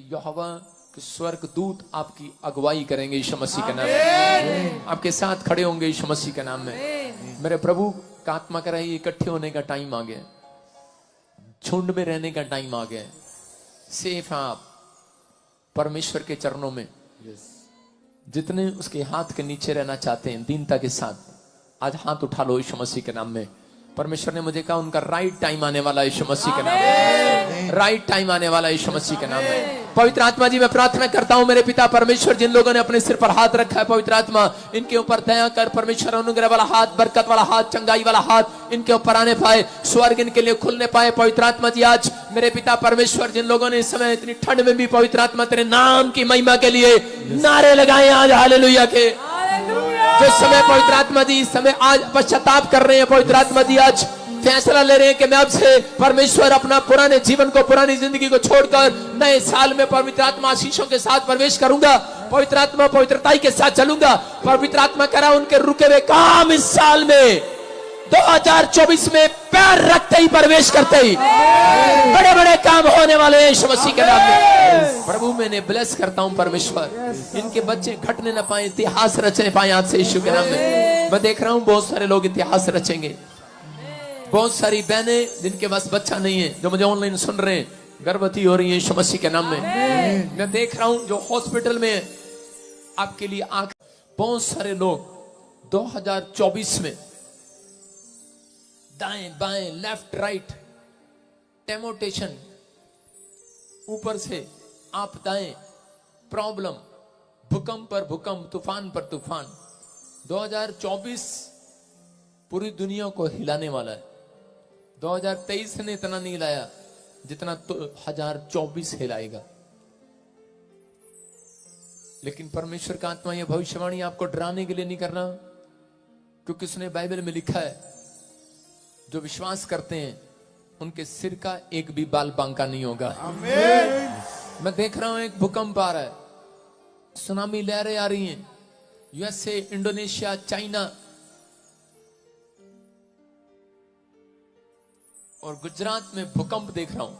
यहोवा के स्वर्ग दूत आपकी अगुवाई करेंगे यीशु मसीह के नाम में, आपके साथ खड़े होंगे यीशु मसीह के नाम में। मेरे प्रभु का आत्मा कह रहा है इकट्ठे होने का टाइम आ गया, झुंड में रहने का टाइम आ गया। सेफ आप परमेश्वर के चरणों में, जितने उसके हाथ के नीचे रहना चाहते हैं दीनता के साथ, आज हाथ उठा लो यीशु मसीह के नाम में। परमेश्वर ने मुझे कहा उनका राइट टाइम आने वाला यीशु मसीह के नाम में, राइट टाइम आने वाला यीशु मसीह के नाम में। पवित्र आत्मा जी मैं प्रार्थना करता हूं मेरे पिता परमेश्वर, जिन लोगों ने अपने सिर पर हाथ रखा है पवित्र आत्मा इनके ऊपर दया कर परमेश्वर, अनुग्रह वाला हाथ, बरकत वाला हाथ, चंगाई वाला हाथ इनके ऊपर आने पाए, स्वर्ग इनके लिए खुलने पाए। पवित्र आत्मा जी आज मेरे पिता परमेश्वर, जिन लोगों ने इस समय इतनी ठंड में भी पवित्र आत्मा तेरे नाम की महिमा के लिए नारे लगाए आज हालेलुया के, जो समय पवित्र आत्मा जी इस समय आज पश्चाताप कर रहे हैं, पवित्र आत्मा जी आज फैसला ले रहे हैं कि मैं अब से परमेश्वर अपना पुराने जीवन को, पुरानी जिंदगी को छोड़कर नए साल में पवित्र आत्मा आशीषों के साथ प्रवेश करूंगा, पवित्र आत्मा पवित्रताई के साथ चलूंगा। पवित्र आत्मा कह रहा उनके रुके हुए काम इस साल में 2024 में पैर रखते ही, प्रवेश करते ही बड़े बड़े काम होने वाले हैं यीशु मसीह के नाम में। प्रभु मैंने ब्लेस करता हूं परमेश्वर, इनके बच्चे घटने न पाए, इतिहास रचने पाए आज से यीशु के नाम में। मैं देख रहा हूं बहुत सारे लोग इतिहास रचेंगे, बहुत सारी बहनें जिनके पास बच्चा नहीं है जो मुझे ऑनलाइन सुन रहे हैं, गर्भवती हो रही है यीशु मसीह के नाम में। मैं देख रहा हूं जो हॉस्पिटल में आपके लिए आंख, बहुत सारे लोग 2024 में दाएं बाएं लेफ्ट राइट टेमोटेशन, ऊपर से आपदाएं, प्रॉब्लम, भूकंप पर भूकंप, तूफान पर तूफान। 2024 पूरी दुनिया को हिलाने वाला है। 2023 ने इतना नहीं हिलाया जितना 2024 हिलाएगा। लेकिन परमेश्वर का आत्मा यह भविष्यवाणी आपको डराने के लिए नहीं करना, क्योंकि उसने बाइबल में लिखा है जो विश्वास करते हैं उनके सिर का एक भी बाल बांका नहीं होगा। आमीन। मैं देख रहा हूं एक भूकंप आ रहा है, सुनामी लहरें आ रही हैं, यूएसए, इंडोनेशिया, चाइना और गुजरात में भूकंप देख रहा हूं।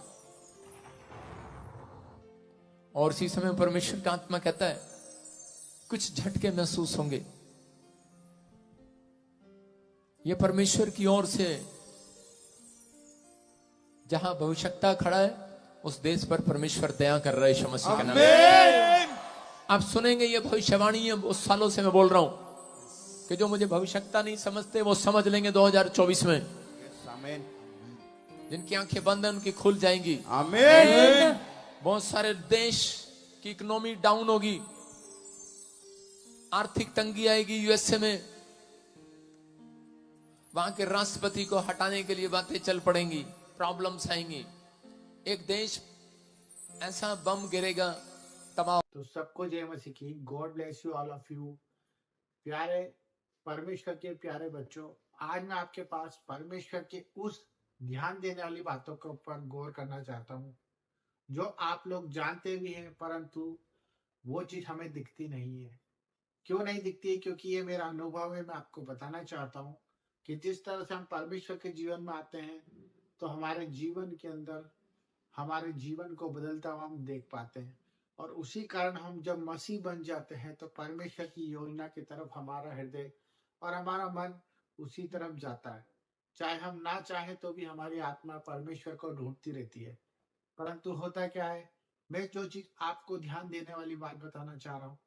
और इसी समय परमेश्वर का आत्मा कहता है कुछ झटके महसूस होंगे। यह परमेश्वर की ओर से, जहां भविष्यता खड़ा है उस देश पर परमेश्वर दया कर रहा है यीशु मसीह के नाम में। आप सुनेंगे ये भविष्यवाणी है, उस सालों से मैं बोल रहा हूं कि जो मुझे भविष्यता नहीं समझते वो समझ लेंगे 2024 में। जिनकी आंखें बंद हैं उनकी खुल जाएंगी। आमीन। बहुत सारे देश की इकोनॉमी डाउन होगी, आर्थिक तंगी आएगी यूएसए में, वहां के राष्ट्रपति को हटाने के लिए बातें चल पड़ेंगी, प्रॉब्लम्स आएंगी, एक देश ऐसा बम गिरेगा तबाह। तो सबको जय मसीह की। God bless you all of you. प्यारे परमेश्वर के प्यारे बच्चों, आज मैं आपके पास परमेश्वर के उस ध्यान देने वाली बातों के ऊपर गौर करना चाहता हूँ जो आप लोग जानते भी हैं, परंतु वो चीज हमें दिखती नहीं है। क्यों नहीं दिखती है? क्योंकि ये मेरा अनुभव है। मैं आपको बताना चाहता हूँ कि जिस तरह से हम परमेश्वर के जीवन में आते हैं तो हमारे जीवन के अंदर हमारे जीवन को बदलता हुआ हम देख पाते हैं, और उसी कारण हम जब मसीह बन जाते हैं तो परमेश्वर की योजना की तरफ हमारा हृदय और हमारा मन उसी तरफ जाता है। चाहे हम ना चाहे तो भी हमारी आत्मा परमेश्वर को ढूंढती रहती है। परंतु होता क्या है, मैं जो चीज आपको ध्यान देने वाली बात बताना चाह रहा हूँ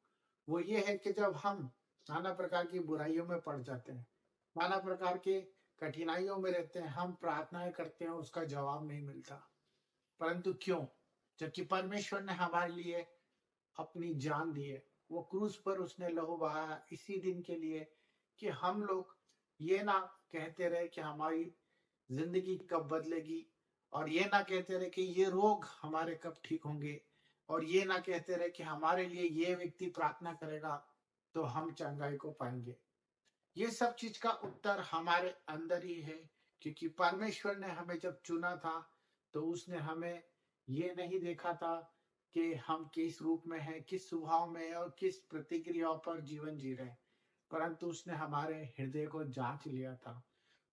वो ये है कि जब हम नाना प्रकार की बुराइयों में पड़ जाते हैं, नाना प्रकार के कठिनाइयों में रहते हैं, हम प्रार्थनाएं करते हैं, उसका जवाब नहीं मिलता। परंतु क्यों? जबकि परमेश्वर ने हमारे लिए अपनी जान दी है, वो क्रूस पर उसने लहू बहाया इसी दिन के लिए कि हम लोग ये ना कहते रहे कि हमारी जिंदगी कब बदलेगी, और ये ना कहते रहे कि ये रोग हमारे कब ठीक होंगे, और ये ना कहते रहे कि हमारे लिए ये व्यक्ति प्रार्थना करेगा तो हम चंगाई को पाएंगे। ये सब चीज का उत्तर हमारे अंदर ही है, क्योंकि परमेश्वर ने हमें जब चुना था तो उसने हमें ये नहीं देखा था कि हम किस रूप में हैं, किस स्वभाव में हैं और किस प्रतिक्रियाओं पर जीवन जी रहे हैं, परंतु उसने हमारे हृदय को जांच लिया था।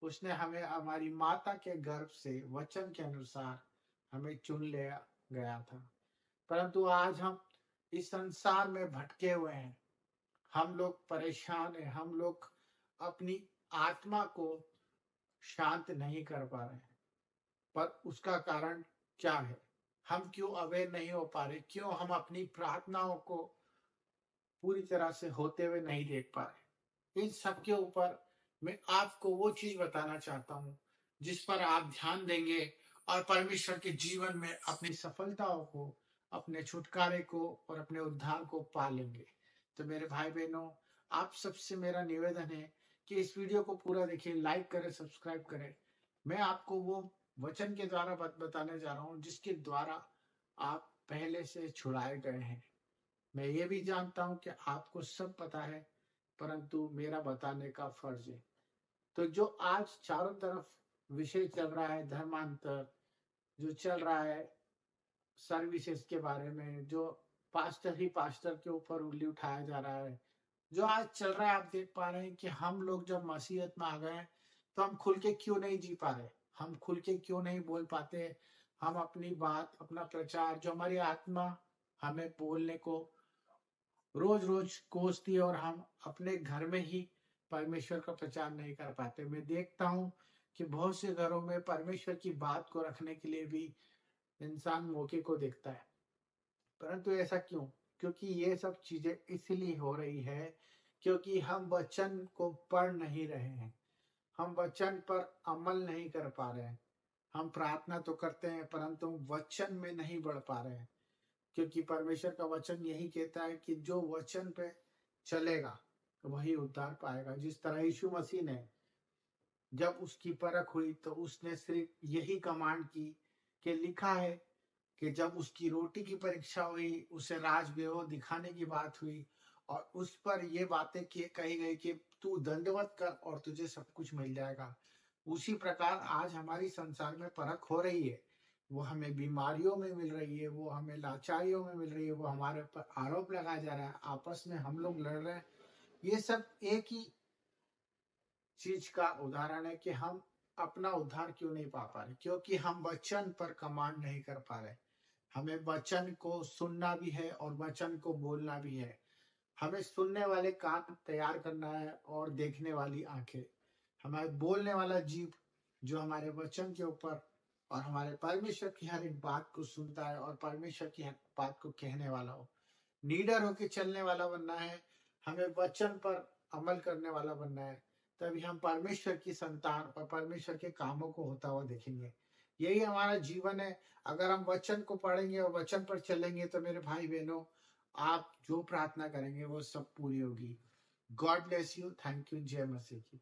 उसने हमें हमारी माता के गर्भ से वचन के अनुसार हमें चुन लिया गया था। परंतु आज हम इस संसार में भटके हुए हैं। हम लोग परेशान हैं, हम लोग अपनी आत्मा को शांत नहीं कर पा रहे हैं। पर उसका कारण क्या है? हम क्यों अवेयर नहीं हो पा रहे? क्यों हम अपनी प्रार्थनाओं को पूरी तरह से होते हुए नहीं देख पा रहे? इन सब के ऊपर मैं आपको वो चीज बताना चाहता हूँ जिस पर आप ध्यान देंगे और परमेश्वर के जीवन में अपनी सफलताओं को, अपने छुटकारे को और अपने उद्धार को पा लेंगे। तो मेरे भाई बहनों, आप सबसे मेरा निवेदन है कि इस वीडियो को पूरा देखिए, लाइक करें, सब्सक्राइब करें। मैं आपको वो वचन के द्वारा बताने जा रहा हूँ जिसके द्वारा आप पहले से छुड़ाए गए हैं। मैं ये भी जानता हूं कि आपको सब पता है, परंतु मेरा बताने का फर्ज है। तो जो आज चारों तरफ विषय चल रहा है, धर्मांतर जो चल रहा है, सर्विसेज के बारे में, जो पास्टर ही पास्टर के ऊपर उंगली उठाया जा रहा है, जो आज चल रहा है, आप देख पा रहे हैं कि हम लोग जब मसीहत में आ गए हैं तो हम खुल के क्यों नहीं जी पा रहे, हम खुल के क्यों नहीं बोल पाते। हम अपनी बात, अपना प्रचार, जो हमारी आत्मा हमें बोलने को रोज रोज कोसती है, और हम अपने घर में ही परमेश्वर का प्रचार नहीं कर पाते। मैं देखता हूँ कि बहुत से घरों में परमेश्वर की बात को रखने के लिए भी इंसान मौके को देखता है, परंतु ऐसा क्यों? क्योंकि ये सब चीजें इसलिए हो रही है क्योंकि हम वचन को पढ़ नहीं रहे हैं, हम वचन पर अमल नहीं कर पा रहे हैं। हम प्रार्थना तो करते हैं परंतु वचन में नहीं बढ़ पा रहे हैं, क्योंकि परमेश्वर का वचन यही कहता है कि जो वचन पे चलेगा वही उद्धार पाएगा। जिस तरह यीशु मसीह ने, जब उसकी परख हुई तो उसने सिर्फ यही कमांड की कि लिखा है कि जब उसकी रोटी की परीक्षा हुई, उसे राजवैभव दिखाने की बात हुई और उस पर ये बातें कही गई कि तू दंडवत कर और तुझे सब कुछ मिल जाएगा। उसी प्रकार आज हमारी संसार में परख हो रही है। वो हमें बीमारियों में मिल रही है, वो हमें लाचारियों में मिल रही है, वो हमारे ऊपर आरोप लगाया जा रहा है, आपस में हम लोग लड़ रहे हैं। ये सब एक ही चीज का उदाहरण है कि हम अपना उद्धार क्यों नहीं पा रहे, क्योंकि हम वचन पर कमांड नहीं कर पा रहे। हमें वचन को सुनना भी है और वचन को बोलना भी है। हमें सुनने वाले कान तैयार करना है और देखने वाली आंखें। हमारे बोलने वाला जीव जो हमारे वचन के ऊपर और हमारे परमेश्वर की हर एक बात को सुनता है और परमेश्वर की हर बात को कहने वाला हो। नीडर होके चलने वाला बनना है, हमें वचन पर अमल करने वाला बनना है। तभी हम परमेश्वर की संतान और परमेश्वर के कामों को होता हुआ देखेंगे। यही हमारा जीवन है। अगर हम वचन को पढ़ेंगे और वचन पर चलेंगे तो मेरे भाई बहनों, आप जो प्रार्थना करेंगे वो सब पूरी होगी। God bless you. Thank you. जय मसीह की।